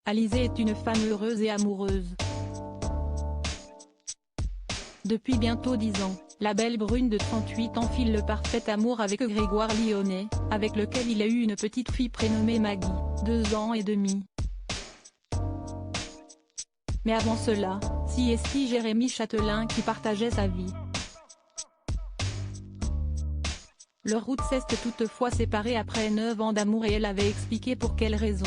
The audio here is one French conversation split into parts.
Alizée est une femme heureuse et amoureuse. Depuis bientôt 10 ans, la belle brune de 38 ans file le parfait amour avec Grégoire Lyonnais, avec lequel il a eu une petite fille prénommée Maggie, 2 ans et demi. Mais avant cela, c'est Jérémy Chatelain qui partageait sa vie. Leurs routes s'est toutefois séparées après 9 ans d'amour et elle avait expliqué pour quelles raisons.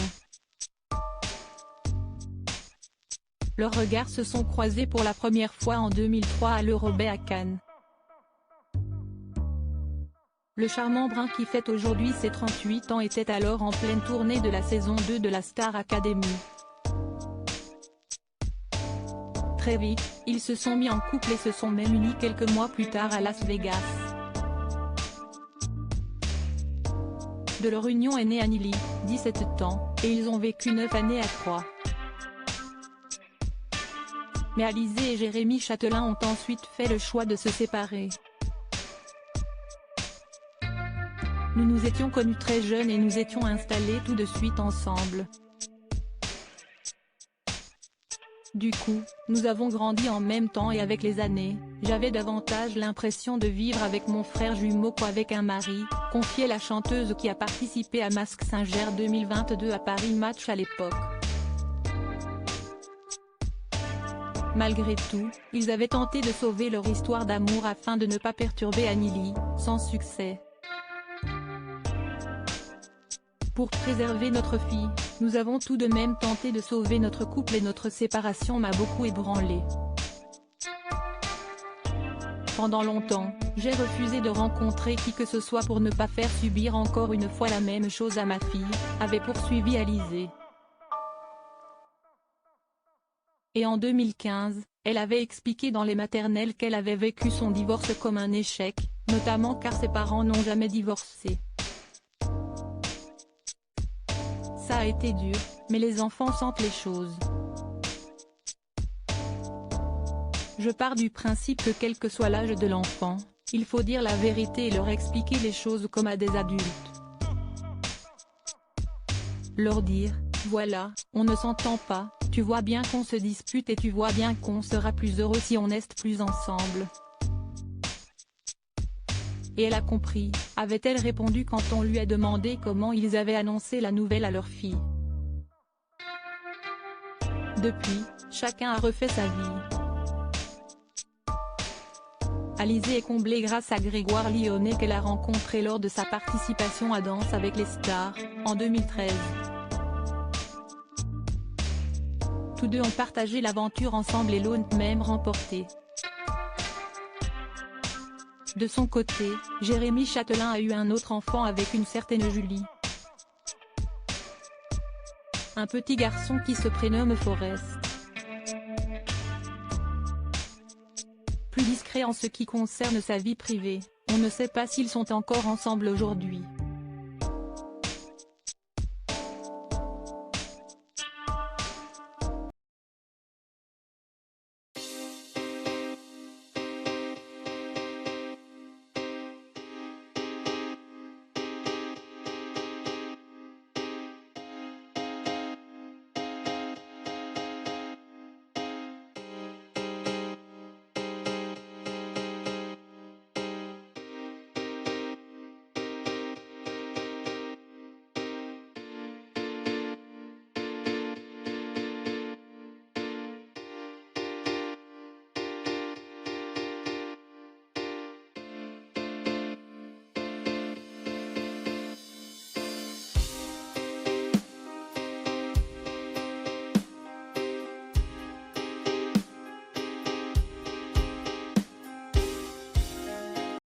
Leurs regards se sont croisés pour la première fois en 2003 à l'Eurobay à Cannes. Le charmant brun qui fête aujourd'hui ses 38 ans était alors en pleine tournée de la saison 2 de la Star Academy. Très vite, ils se sont mis en couple et se sont même unis quelques mois plus tard à Las Vegas. De leur union est née Anneli, 17 ans, et ils ont vécu 9 années à Troyes. Mais Alizée et Jérémy Chatelain ont ensuite fait le choix de se séparer. Nous nous étions connus très jeunes et nous étions installés tout de suite ensemble. Du coup, nous avons grandi en même temps et avec les années, j'avais davantage l'impression de vivre avec mon frère jumeau qu'avec un mari, confiait la chanteuse qui a participé à Mask Singer 2022 à Paris Match à l'époque. Malgré tout, ils avaient tenté de sauver leur histoire d'amour afin de ne pas perturber Anneli, sans succès. Pour préserver notre fille, nous avons tout de même tenté de sauver notre couple et notre séparation m'a beaucoup ébranlé. Pendant longtemps, j'ai refusé de rencontrer qui que ce soit pour ne pas faire subir encore une fois la même chose à ma fille, avait poursuivi Alizée. Et en 2015, elle avait expliqué dans les maternelles qu'elle avait vécu son divorce comme un échec, notamment car ses parents n'ont jamais divorcé. Ça a été dur, mais les enfants sentent les choses. Je pars du principe que quel que soit l'âge de l'enfant, il faut dire la vérité et leur expliquer les choses comme à des adultes. Leur dire, voilà, on ne s'entend pas, tu vois bien qu'on se dispute et tu vois bien qu'on sera plus heureux si on est plus ensemble. Et elle a compris, avait-elle répondu quand on lui a demandé comment ils avaient annoncé la nouvelle à leur fille. Depuis, chacun a refait sa vie. Alizée est comblée grâce à Grégoire Lyonnais qu'elle a rencontré lors de sa participation à Danse avec les stars, en 2013. Tous deux ont partagé l'aventure ensemble et l'ont même remporté. De son côté, Jérémy Chatelain a eu un autre enfant avec une certaine Julie. Un petit garçon qui se prénomme Forest. Plus discret en ce qui concerne sa vie privée, on ne sait pas s'ils sont encore ensemble aujourd'hui.